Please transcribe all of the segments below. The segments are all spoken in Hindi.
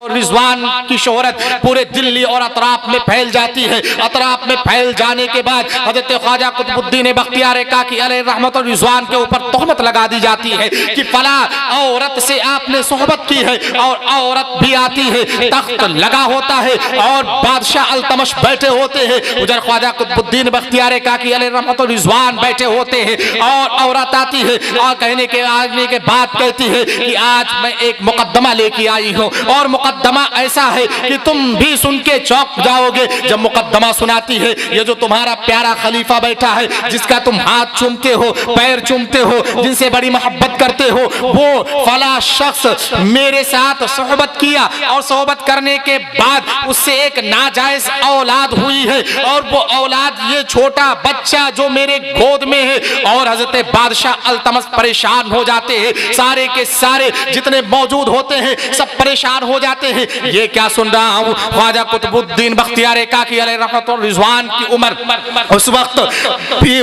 रिजवान की शोहरत पूरे दिल्ली और अतराफ में फैल जाती है। अतराफ में फैल जाने के बाद हज़रत ख्वाजा कुतुबुद्दीन बख्तियार काकी अलैहि रहमत और रिजवान के ऊपर तोहमत लगा दी जाती है कि फला औरत से आपने सोहबत की है, और औरत भी आती है, तख्त लगा होता है और बादशाह अल्तमश बैठे होते हैं, उधर ख्वाजा कुतुबुद्दीन बख्तियार काकी अलैहि रहमत और रिजवान बैठे होते हैं, और औरत आती है और कहने के बाद कहती है कि आज मैं एक मुकद्दमा लेके आई हूँ, और मुकद्दमा ऐसा है कि तुम भी सुन के चौंक जाओगे। जब मुकद्दमा सुनाती है, ये जो तुम्हारा प्यारा खलीफा बैठा है, जिसका तुम हाथ चूमते हो, पैर चूमते हो, जिनसे बड़ी मोहब्बत करते हो, वो फला शख्स मेरे साथ सोहबत किया, और सोहबत करने के बाद उससे एक नाजायज औलाद हुई है, और वो औलाद ये छोटा बच्चा जो मेरे गोद में है। और हजरत बादशाह अल्तमश परेशान हो जाते हैं, सारे के सारे जितने मौजूद होते हैं सब परेशान हो जाते हैं। ये क्या सुन रहा हूँ, ख्वाजा कुतुबुद्दीन बख्तियार काकी अलैहि रहमत और रिजवान की उम्र उस वक्त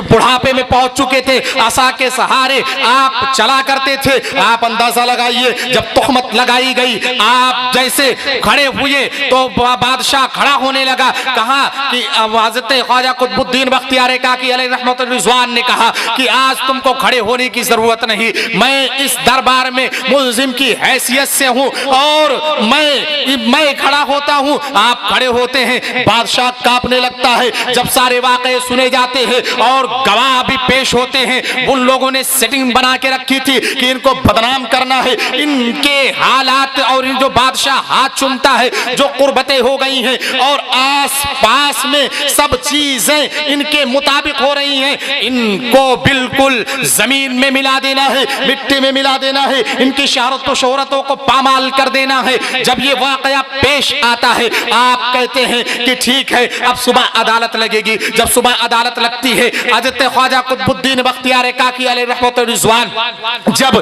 बुढ़ापे में पहुंच चुके थे, आसा के सहारे आप चला करते थे। आप अंदाजा लगाइए, जब तोहमत लगाई गई, आप जैसे खड़े हुए तो बादशाह खड़ा होने लगा। कहा कि हज़रत ख्वाजा कुतुबुद्दीन बख्तियार काकी अलैहि रहमत और रिजवान ने कहा कि आज तुमको खड़े होने की जरूरत नहीं, मैं इस दरबार में मुल्जिम की हैसियत से हूँ और मैं खड़ा होता हूँ। आप खड़े होते हैं, बादशाह कांपने लगता है। जब सारे वाक़े सुने जाते हैं और गवाह भी पेश होते हैं, उन लोगों ने सेटिंग बना के रखी थी कि इनको बदनाम करना है, इनके हालात और इन जो बादशाह हाथ चूमता है, जो कुर्बतें हो गई हैं और आस पास में सब चीजें इनके मुताबिक हो रही हैं, इनको बिल्कुल जमीन में मिला देना है, मिट्टी में मिला देना है, इनकी शोहरतों को पामाल कर देना है। जब ये वाकया पेश आता है, आप कहते हैं कि ठीक है, अब सुबह अदालत लगेगी। जब सुबह अदालत लगती है, हज़रत ख्वाजा कुतुबुद्दीन बख्तियार काकी अलैहि रहमत और रिजवान जब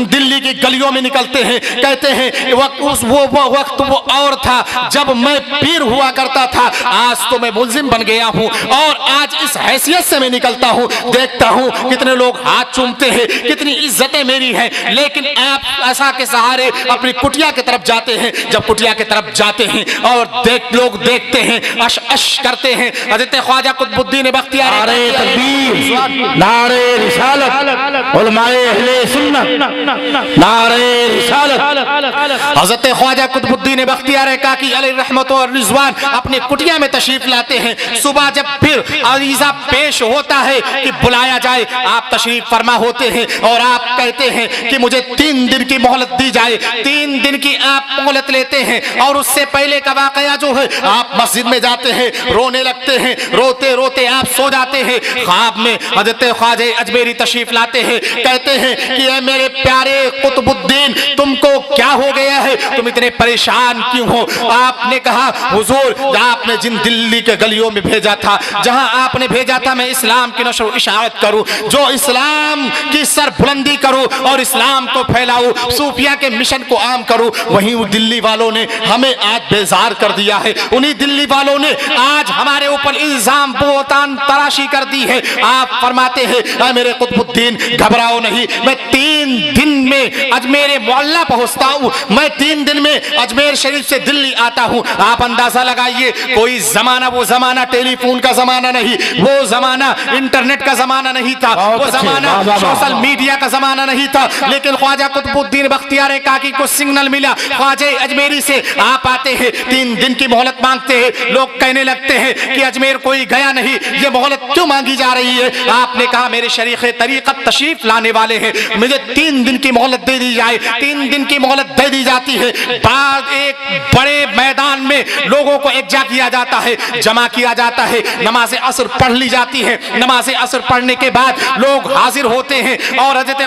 दिल्ली की गलियों में निकलते हैं, कहते हैं वो वक्त वो और था जब मैं पीर हुआ करता था, आज तो मैं मुल्जिम बन गया हूँ, और आज इस हैसियत से मैं निकलता हूँ, देखता हूँ कितने लोग हाथ चूमते हैं, कितनी इज्जतें मेरी हैं, लेकिन आप आशा के सहारे अपनी कुटिया की तरफ जाते हैं। जब कुटिया की तरफ जाते हैं और लोग देखते हैं, अश अश करते हैं, हज़रत ख्वाजा कुतुबुद्दीन बख्तियार नारे तकबीर, नारे रिसालत, उलमाए अहले सुन्नत, नारे रिसालत। हज़रत ख्वाजा कुतुबुद्दीन बख्तियार काकी अलैहि रहमत और रिजवान अपने कुटिया में तशरीफ लाते हैं। सुबह जब फिर अरीज़ा पेश होता है कि बुलाया जाए, आप तशरीफ फरमा होते हैं और आप कहते हैं कि मुझे 3 दिन की मोहलत दी जाए। 3 दिन की आप मोहलत लेते हैं, और उससे पहले का वाकया जो है, आप मस्जिद में जाते हैं, रोने लगते हैं, रोते रोते आप सो जाते हैं। ख्वाब में हज़रत ख्वाजा अजमेरी तशरीफ लाते हैं, कहते हैं कि ऐ मेरे प्यारे कुतुबुद्दीन, तुमको क्या हो गया है, तुम इतने परेशान क्यों हो? आपने कहा हुजूर, आपने जिन दिल्ली के गलियों में भेजा था, जहां आपने भेजा था मैं इस्लाम की नशर इशारत करूं, जो इस्लाम की सरबुलंदी करूं और इस्लाम को फैलाऊं, सूफिया के मिशन को आम करूं, वहीं दिल्ली वालों ने हमें आज बेजार कर दिया है। उन्हीं दिल्ली वालों ने आज हमारे ऊपर इल्जाम बोतान तराशी कर दी है। आप फरमाते हैं मेरे कुतुबुद्दीन, घबराओ नहीं, मैं 3 दिन में अजमेर मोहल्ला पहुंचता हूं, मैं 3 दिन में अजमेर शरीफ से दिल्ली आता हूं। आप अंदाजा लगाइए, कोई जमाना वो जमाना टेलीफोन का जमाना नहीं, वो जमाना इंटरनेट का जमाना नहीं था, वो जमाना सोशल मीडिया का जमाना नहीं था, लेकिन ख्वाजा कुतुबुद्दीन बख्तियार काकी को सिग्नल मिला, ख्वाजा अजमेरी से आप आते हैं, 3 दिन की मोहलत मांगते हैं। लोग कहने लगते हैं कि अजमेर कोई गया नहीं, ये मोहलत क्यों मांगी जा रही है? आपने कहा मेरे शरीक तरीक़त तशरीफ लाने वाले हैं, मुझे 3 दिन की मोहलत दे दी जाए। 3 दिन की मोहलत दे दी जाती है। बाद एक बड़े मैदान में लोगों को एकजा किया जाता है, जमा किया जाता है, नमाज असर पढ़ ली जाती है। नमाज असर पढ़ने के बाद लोग हाजिर होते हैं और हज़रत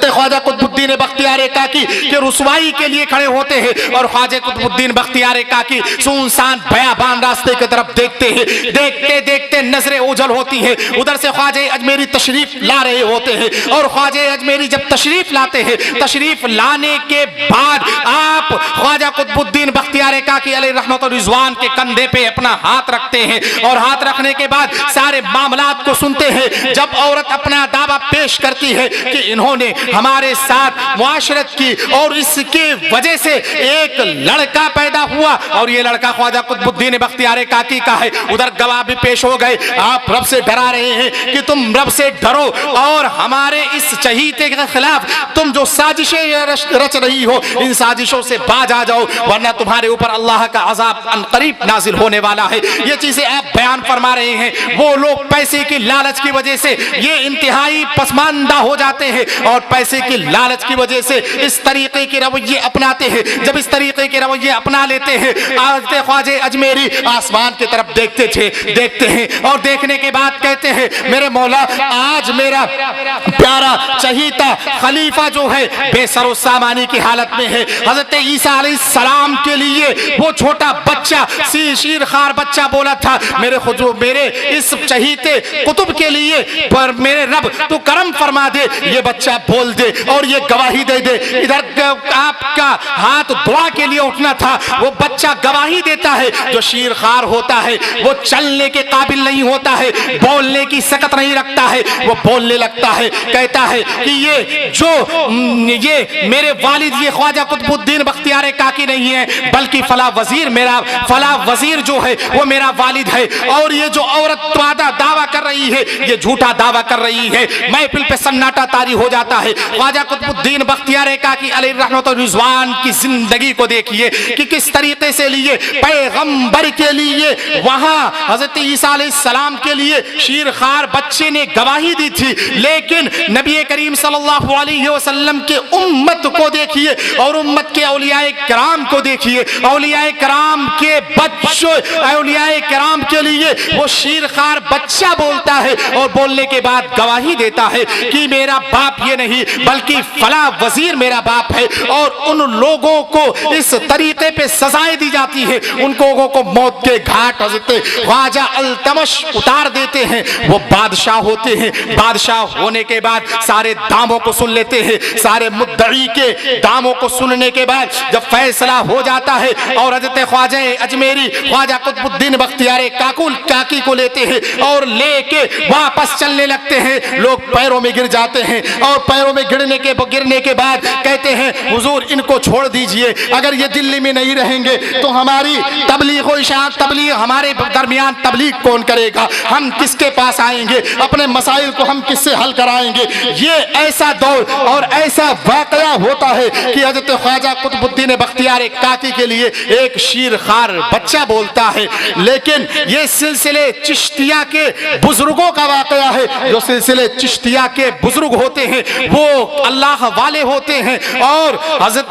ख्वाजा कुतुबुद्दीन बख्तियार काकी के रुसवाई के लिए खड़े होते हैं, और ख्वाजा कुतुबुद्दीन बख्तियार काकी सुनसान बयाबान रास्ते की तरफ देखते हैं। देखते देखते नजरें ओझल होती हैं, उधर से ख्वाजा अजमेरी तशरीफ ला रहे होते हैं, और ख्वाजा अजमेरी जब तशरीफ लाते हैं, तशरीफ लाने के बाद आप ख्वाजा कुतुबुद्दीन बख्तियार बख्तियार काकी अलैहि रहमत और रिजवान के कंधे पे अपना हाथ रखते हैं और हाथ रखने के बाद सारे मामलात को सुनते हैं। जब औरत अपना दावा पेश करती है कि इन्होंने हमारे साथ मुआशरत की और इसके वजह से एक लड़का पैदा हुआ और ये लड़का ख्वाजा कुतुबुद्दीन बख्तियार काकी का है, उधर गवाह भी पेश हो गए। आप रब से डरा रहे हैं कि तुम रब से डरो और हमारे इस चहीते के खिलाफ तुम जो साजिशें रच रही हो इन साजिशों से बाज आ जाओ, वरना तुम्हारे ऊपर अल्लाह का अजाब अनकरीब नाजिल होने वाला है। ये चीजें आप बयान फरमा रहे हैं। वो लोग पैसे की लालच की वजह से ये इंतहाई पसमानदा हो जाते हैं और पैसे की लालच की वजह से इस तरीके के रवैये अपनाते हैं। जब इस तरीके के रवैये अपना लेते हैं, ख्वाजे अजमेरी आसमान की तरफ देखते हैं और देखने के बाद कहते हैं मेरे मौला आज मेरा प्यारा चहीता खलीफा जो है बेसरो सामानी की हालत में है। हजरत ईसा अलैहिस्सलाम के लिए वो छोटा बच्चा शीरखार बच्चा बोला था मेरे इस चहीते कुतुब के लिए पर मेरे रब तू करम फरमा दे, ये बच्चा बोल दे और ये गवाही दे दे। इधर आपका हाथ दुआ के लिए उठना था, वो बच्चा गवाही देता है। जो शीरखार होता है वो चलने के काबिल नहीं होता है, बोलने की सकत नहीं रखता है, वो बोलने लगता है, कहता है कि ये मेरे वालिद ये ख्वाजा कुतुबुद्दीन बख्तियार काकी नहीं है बल्कि फला वजीर जो है वो मेरा वालिद है। और ये जो औरत दावा कर रही है ये झूठा दावा कर रही है। महफिल पे सन्नाटा तारी हो जाता है। ख्वाजा कुतुबुद्दीन बख्तियार काकी अलैहि रहमत और रिजवान की जिंदगी को देखिए कि किस तरीके से लिए पैगंबर के लिए वहां हजरत ईसा अलैहिस्सलाम के लिए शीरखार बच्चे ने गवाही दी थी, लेकिन नबी करीम सल्लल्लाहु अलैहि वसल्लम के उम्मत को देखिए और उम्मत के औलियाए किराम को देखिए। औलियाए किराम के बच्चों औलियाए किराम के लिए वो शीरखार बच्चा बोलता है और बोलने के बाद गवाही देता है कि मेरा बाप ये नहीं बल्कि फला वजीर मेरा बाप है। और उन लोगों को इस तरीके पे सजाएं दी जाती है, उन लोगों को मौत के घाट हजरत ख्वाजा अल्तमश उतार देते हैं। वो बादशाह होते हैं, बादशाह होने के बाद सारे दामों को सुन लेते हैं। सारे मुद्दई के दामों को सुनने के बाद जब फैसला हो जाता है और हजरत ख्वाजा अजमेरी ख्वाजा कुतुबुद्दीन बख्तियार काकी को लेते हैं और लेके वापस चलने लगते हैं। लोग पैरों में गिर जाते हैं और पैरों में गिरने के बाद कहते हैं हुजूर इनको छोड़ दीजिए, अगर ये दिल्ली में नहीं रहेंगे तो हमारी तबलीग और इशाअत तबलीग हमारे दरमियान तबलीग कौन करेगा, हम किसके पास आएंगे, अपने मसाइल को हम किससे हल कराएंगे। ये ऐसा दौर और ऐसा वाकया होता है कि हजरत ख्वाजा कुतुबुद्दीन बख्तियार काकी के लिए एक शीरखार बच्चा बोलता है। लेकिन ये सिलसिले चिश्तिया के बुजुर्गों का वाकया है। जो सिलसिले चिश्तिया के बुजुर्ग होते हैं वो अल्लाह वाले होते हैं और हजरत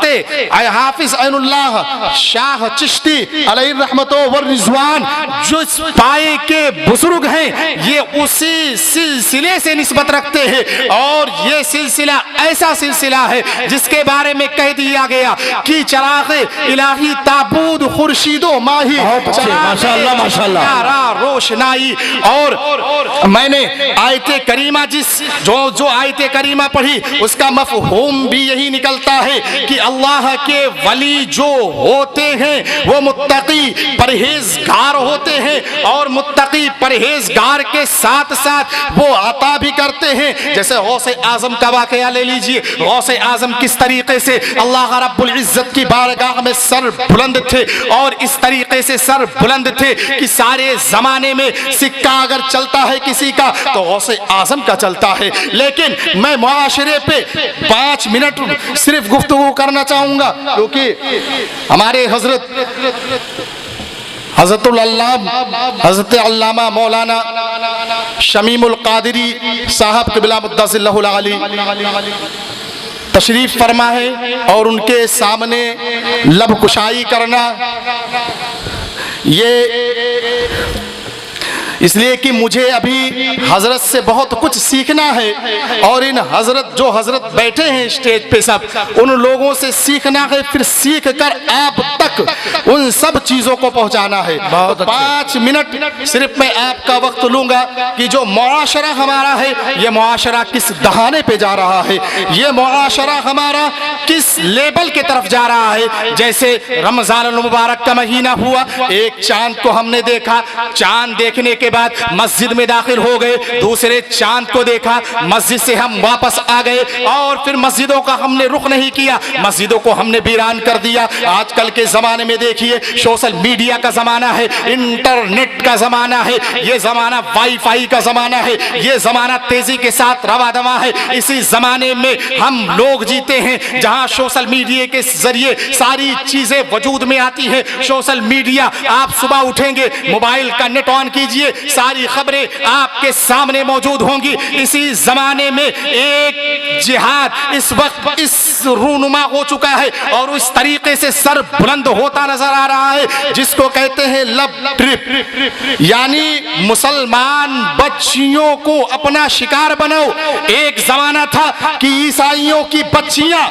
हाफिज ऐनुल्लाह शाह चिश्ती अलैहि रहमत व रिजवान जो पाए के बुजुर्ग हैं ये उसी सिलसिले से निस्बत रखते हैं। और ये सिलसिला ऐसा सिलसिला है जिसके बारे में कह दिया गया कि चराग़ इलाही ताबूद खुर्शीदो माही माशाअल्लाह माशाअल्लाह रोशनाई। और मैंने आयते करीमा जो आयते करीमा पढ़ी उसका मफहूम भी यही निकलता है कि अल्लाह के वली जो होते हैं वो मुत्तकी परहेजगार होते हैं और मुत्तकी परहेजगार के साथ साथ वो अता भी करते हैं। जैसे गौसे आजम का वाकया ले लीजिए, गौसे आजम किस तरीके से अल्लाह रब्बुल इज्जत की बारगाह में सर बुलंद थे और इस तरीके से सर बुलंद थे कि सारे जमाने में सिक्का अगर चलता है किसी का तो गौसे आजम का चलता है। लेकिन मैं मुआशरे पे 5 मिनट सिर्फ गुफ्तगू करना चाहूंगा क्योंकि हमारे हज़रत अल्लामा मौलाना शमीमुल कादरी साहब क़िबला मुद्दसिल्लहुल आली तशरीफ फरमा है और उनके सामने लब कुशाई करना इसलिए कि मुझे अभी हजरत से बहुत कुछ सीखना है और इन हजरत जो हजरत बैठे हैं स्टेज पे सब उन लोगों से सीखना है, फिर सीख कर आप तक उन सब चीजों को पहुंचाना है। तो 5 मिनट सिर्फ मैं आपका वक्त लूंगा कि जो मुआशरा हमारा है ये मुआशरा किस दहाने पे जा रहा है, ये मुआशरा हमारा किस लेवल की तरफ जा रहा है। जैसे रमजान मुबारक का महीना हुआ, एक चांद को हमने देखा, चांद देखने के बाद मस्जिद में दाखिल हो गए, दूसरे चांद को देखा, मस्जिद से हम वापस आ गए और फिर मस्जिदों का हमने रुख नहीं किया, मस्जिदों को हमने वीरान कर दिया। आजकल के जमाने में देखिए सोशल मीडिया का जमाना है, इंटरनेट का जमाना है, ये जमाना वाईफाई का जमाना है, ये जमाना तेजी के साथ रवा दवा है। इसी जमाने में हम लोग जीते हैं जहां सोशल मीडिया के जरिए सारी चीजें वजूद में आती है। सोशल मीडिया, आप सुबह उठेंगे मोबाइल का नेट ऑन कीजिए, सारी खबरें आपके सामने मौजूद होंगी। इसी जमाने में एक जिहाद इस वक्त इस रूनुमा हो चुका है और उस तरीके से सर बुलंद होता नजर आ रहा है जिसको कहते हैं लव ट्रिप, यानी मुसलमान बच्चियों को अपना शिकार बनाओ। एक जमाना था कि ईसाइयों की बच्चियां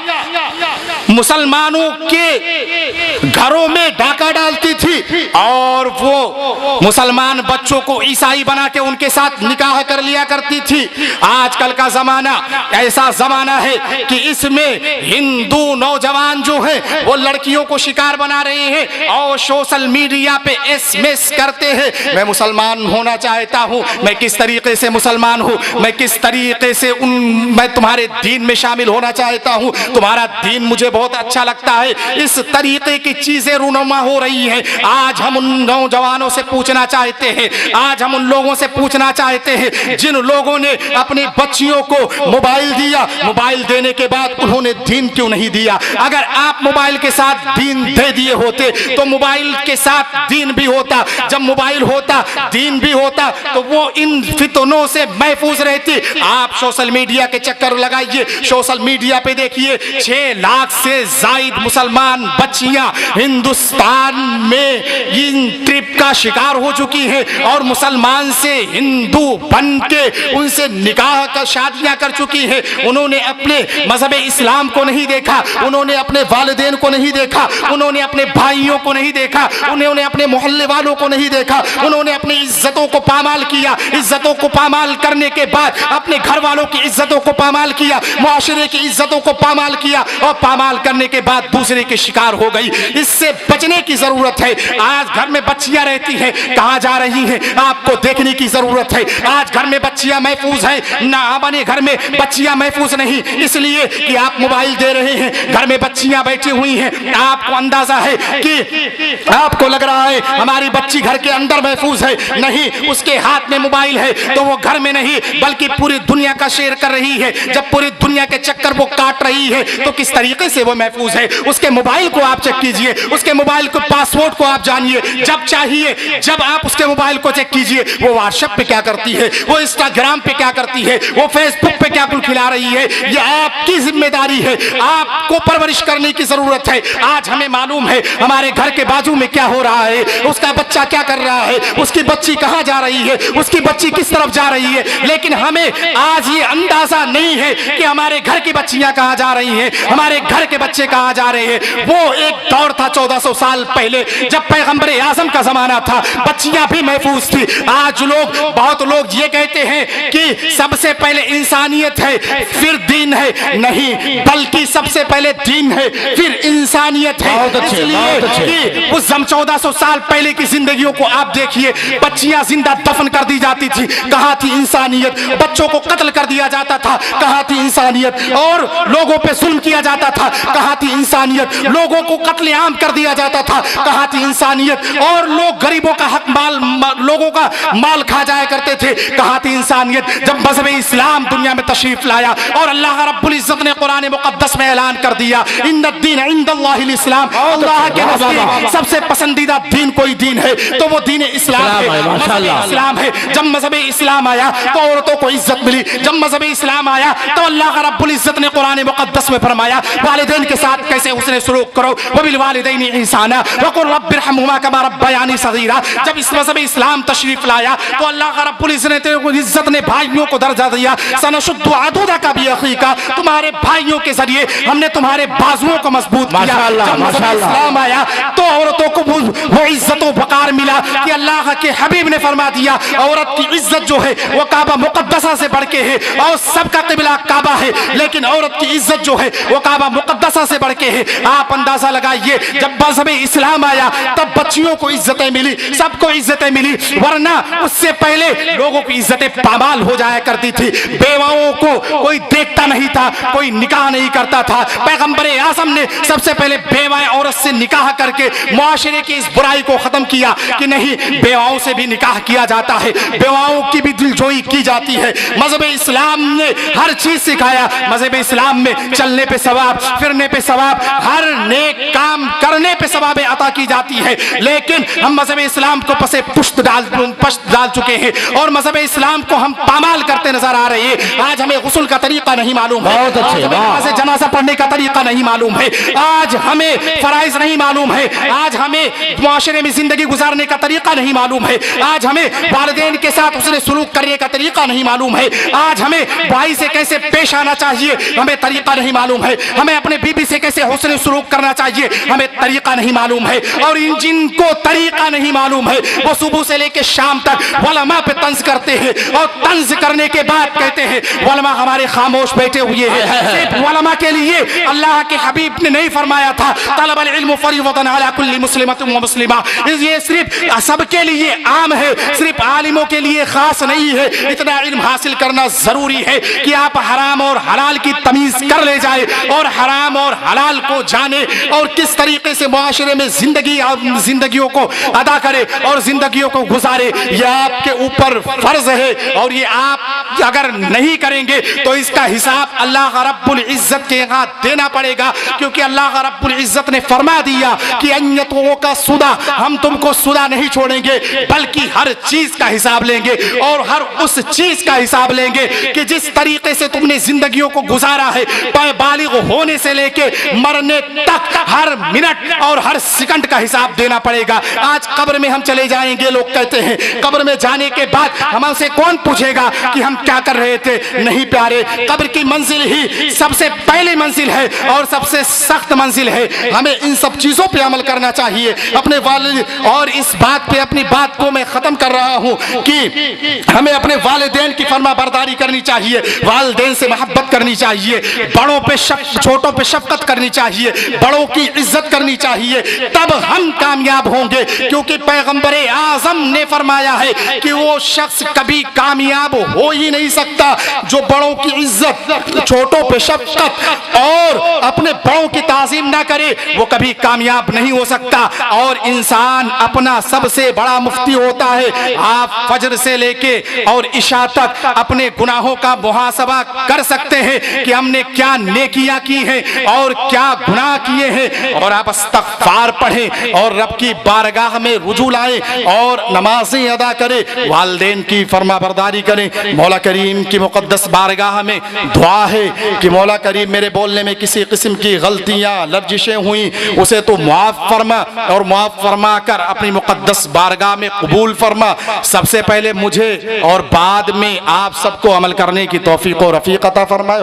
मुसलमानों के घरों में डाका डालती थी और वो मुसलमान बच्चों को ईसाई बना के उनके साथ निकाह कर लिया करती थी। आजकल का जमाना ऐसा जमाना है कि इसमें हिंदू नौजवान जो है वो लड़कियों को शिकार बना रहे हैं और सोशल मीडिया पे एसएमएस करते हैं, मैं मुसलमान होना चाहता हूं, मैं किस तरीके से मुसलमान हूं, मैं किस तरीके से मैं तुम्हारे दीन में शामिल होना चाहता हूं, तुम्हारा दीन मुझे बहुत अच्छा लगता है। इस तरीके की चीजें रूनुमा हो रही हैं। आज हम उन नौजवानों से पूछना चाहते हैं, आज हम उन लोगों से पूछना चाहते हैं जिन लोगों ने अपनी बच्चियों को मोबाइल दिया, मोबाइल देने के बाद उन्होंने दीन क्यों नहीं दिया? अगर आप मोबाइल के साथ दीन दे दिए होते तो मोबाइल के साथ दीन भी होता, जब मोबाइल होता दीन भी होता तो वो इन फितनों से महफूज रहती। आप सोशल मीडिया के चक्कर लगाइए, सोशल मीडिया पे देखिए 6 लाख से जायद मुसलमान बच्चियां हिंदुस्तान में इन ट्रिप का शिकार हो चुकी हैं और मुसलमान से हिंदू बन के उनसे निकाह कर शादियां कर चुकी हैं। उन्होंने अपने मजहब इस्लाम को नहीं देखा, उन्होंने अपने वालिदैन को नहीं देखा, उन्होंने अपने भाइयों को नहीं देखा, उन्होंने अपने मोहल्ले वालों को नहीं देखा, उन्होंने अपनी इज्जतों को पामाल किया। इज्जतों को पामाल करने के बाद अपने घर वालों की इज्जतों को पामाल किया, मुआशरे की इज्जतों को पामाल किया और पामाल करने के बाद दूसरे के शिकार हो गई। इससे बचने की जरूरत है। आज घर में बच्चियां रहती हैं, कहां जा रही हैं आपको देखने की जरूरत है। आज घर में बच्चियां महफूज हैं ना, बने घर में बच्चियां महफूज नहीं, इसलिए कि आप मोबाइल दे रहे हैं, घर में बच्चियां बैठी हुई हैं। आपको अंदाजा है कि आपको लग रहा है हमारी बच्ची घर के अंदर महफूज है, नहीं, उसके हाथ में मोबाइल है तो वो घर में नहीं बल्कि पूरी दुनिया का शेयर कर रही है। जब पूरी दुनिया के चक्कर वो काट रही है तो किस तरीके से वो महफूज है? उसके मोबाइल को आप चेक कीजिए, उसके मोबाइल को पासवर्ड को आप जानिए, जब चाहिए जब आप उसके मोबाइल को चेक कीजिए वो व्हाट्सएप पे क्या करती है, वो इंस्टाग्राम पे क्या करती है, वो फेसबुक पे क्या कुल खिला रही है। ये आपकी जिम्मेदारी है, आपको परवरिश करने की जरूरत है। आज हमें मालूम है हमारे घर के बाजू में क्या हो रहा है, उसका बच्चा क्या कर रहा है, उसकी बच्ची कहां जा रही है, उसकी बच्ची किस तरफ जा रही है, लेकिन हमें आज ये अंदाजा नहीं है कि हमारे घर की बच्चियां कहां जा रही हैं, हमारे घर के बच्चे कहां जा रहे हैं। वो एक दौर था 1400 साल पहले जब पैगंबर आजम का जमाना था, बच्चियां भी महफूज थी। आज बहुत लोग ये कहते हैं कि सबसे पहले इंसानियत है फिर दीन है, नहीं, बल्कि सबसे पहले दीन है फिर इंसानियत है। इसलिए कि उस 1400 साल पहले की जिंदगियों को आप देखिए, बच्चियां जिंदा दफन कर दी जाती थी, कहां थी इंसानियत? बच्चों को कत्ल कर दिया जाता था, कहां थी इंसानियत? और लोगों पे जुल्म किया जाता था, कहां थी इंसानियत? लोगों को कत्लेआम कर दिया जाता था, कहां थी इंसानियत? और लोग गरीबों का हक लोगों का माल खा जाया करते थे, कहां थी इंसानियत? जब मजहब इस्लाम दुनिया में तशरीफ लाया और अल्लाह रब्बुल इज्जत ने कुरान मुकद्दस में ऐलान कर दिया, इन्नद्दीन इंदल्लाहिल इस्लाम, अल्लाह के नज़दीक सबसे पसंदीदा दीन कोई दीन है तो वो दीन इस्लाम है, मजहब इस्लाम है। जब मजहब इस्लाम आया तो औरतों को इज्जत मिली, जब मजहब इस्लाम आया तो अल्लाह रब्बुल इज्जत ने कुरान मुकद्दस में फरमाया वालिदैन के साथ कैसे उसने सलूक करो, वबिल वालिदैनि ihसाना वकुल रब्बिरहमहुमा कमा रब्बयानी सगीरा। जब इस मजहब इस्लाम तशरीफ लाया तो अल्लाह रब्बुल इज्जत ने भाइयों को दर्जा दिया। सनशुद्दु अदुदका बिअखीका, तुम्हारे भाइयों के जरिए हमने तुम्हारे बाजुओं को मजबूत किया। माशाअल्लाह, जब मजहब इस्लाम आया तो औरतों को वो इज्जत व वकार मिला कि अल्लाह के हबीब ने फरमा दिया औरत की इज्जत जो है वो काबा मुकद्दसा से बढ़ के है, और सबका किबला काबा है, लेकिन औरत की इज्जत जो है वो काबा मुकद्दसा से बढ़ के है। आप अंदाजा लगाइए, जब मजहब इस्लाम आया तब बच्चियों को इज्जतें मिली, सबको इज्जतें मिली, वरना उससे पहले लोगों की इज्जतें पामाल हो जाया करती थी। बेवाओं को कोई देखता नहीं था, कोई निकाह नहीं करता था। पैगंबर आज़म ने सबसे पहले बेवाएं औरत से निकाह करके मुआशरे की इस बुराई को खत्म किया कि नहीं, बेवाओं से भी निकाह किया जाता है, बेवाओं की भी दिलजोई की जाती है। मजहब इस्लाम ने हर चीज सिखाया। मजहब इस्लाम में चलने पे सवाब, फिरने पे सवाब, हर नेक काम करने पे सवाबें अता की जाती है। लेकिन हम मजहब इस्लाम को पश्त डाल चुके हैं और मजहब इस्लाम को हम पामाल करते नजर आ रहे हैं। आज हमें गुस्ल का तरीका नहीं मालूम है, बहुत अच्छे, आज जनाजा पढ़ने का तरीका नहीं मालूम है, आज हमें फराइज नहीं मालूम है, आज हमें मुआशरे में जिंदगी गुजारने का तरीका नहीं मालूम है, आज हमें वालिदैन के साथ उसने सुलूक करने का तरीका नहीं मालूम है, आज हमें भाई से कैसे पेश आना चाहिए हमें तरीका नहीं मालूम है, हमें अपने बीबी से कैसे हुस्न सुलूक करना चाहिए हमें तरीका नहीं मालूम है। और इन जिनको तरीका नहीं मालूम है वो सुबह से लेकर शाम तक उलमा पे तंज करते हैं, और तंज करने के बाद कहते हैं उलमा हमारे खामोश बैठे हुए हैं। सिर्फ उलमा के लिए अल्लाह के हबीब ने नहीं फरमाया था तलबुल इल्म फरीज़तुन अला कुल्ली मुस्लिमतिन व मुस्लिमा, ये सिर्फ सबके लिए आम है, सिर्फ आलिमों के लिए खास नहीं है। इतना इल्म हासिल करना जरूरी है कि आप हराम और हलाल की तमीज कर ले जाए और हराम और हलाल को जाने और किस तरीके से मुआशरे में जिंदगियों को अदा करे और जिंदगियों को गुजारे, यह आपके ऊपर फर्ज है। और ये आप अगर नहीं करेंगे तो इसका हिसाब अल्लाह रब्बुल इज्जत के यहाँ देना पड़ेगा, क्योंकि अल्लाह रब्बुल इज्जत ने फरमा दिया कि अन्यतों का सुदा, हम तुमको सुदा नहीं छोड़ेंगे बल्कि हर चीज का हिसाब लेंगे और हर उस चीज का हिसाब लेंगे कि जिस तरीके से तुमने जिंदगियों को गुजारा है, बालिग होने से लेके मरने तक हर मिनट और हर सेकंड का हिसाब देना पड़ेगा। आज कब्र में हम चले जाएंगे, लोग कहते हैं कब्र में जाने के बाद हमसे कौन पूछेगा कि हम क्या कर रहे थे। नहीं प्यारे, कब्र की मंजिल ही सबसे पहली मंजिल है और सबसे सख्त मंजिल है। हमें इन सब चीजों पे अमल करना चाहिए अपने वालिद, और इस बात पे अपनी बात को मैं खत्म कर रहा हूं कि हमें अपने वालिदैन की फरमा बरदारी करनी चाहिए, वालिदैन से मोहब्बत करनी चाहिए, बड़ों पे छोटों पे शफकत करनी चाहिए, बड़ों की इज्जत करनी चाहिए, तब हम कामयाब होंगे। क्योंकि पैगंबर आज़म ने फरमाया है कि वो शख्स कभी कामयाब हो ही नहीं सकता जो बड़ों की इज्जत, छोटों पे शफकत और अपने बड़ों की ताज़ीम ना करे, वो कभी कामयाब नहीं हो सकता। और इंसान अपना सबसे बड़ा मुफ्ती होता है। आप फजर से लेके और इशा तक अपने गुनाहों का मुहासबा कर सकते हैं कि हमने क्या नेकियां की हैं और क्या गुनाह किए हैं, और आप इस्तग़फ़ार पढ़ें और रब की बारगाह में रुजू लाएं और नमाज़ें अदा करें, वालिदैन की फरमाबरदारी करें। मौला करीम की मुक़द्दस बारगाह में दुआ है कि मौला करीम मेरे बोलने में किसी किस्म की गलतियां लफ्ज़िशें हुई उसे तो मुआफ़ फरमा और मुआफ़ फरमा कर अपनी मुक़द्दस बारगाह में कबूल फरमा। सबसे पहले मुझे और बाद में आप सबको अमल करने की तौफ़ीक़ और रफ़ीक़ अता फरमाए।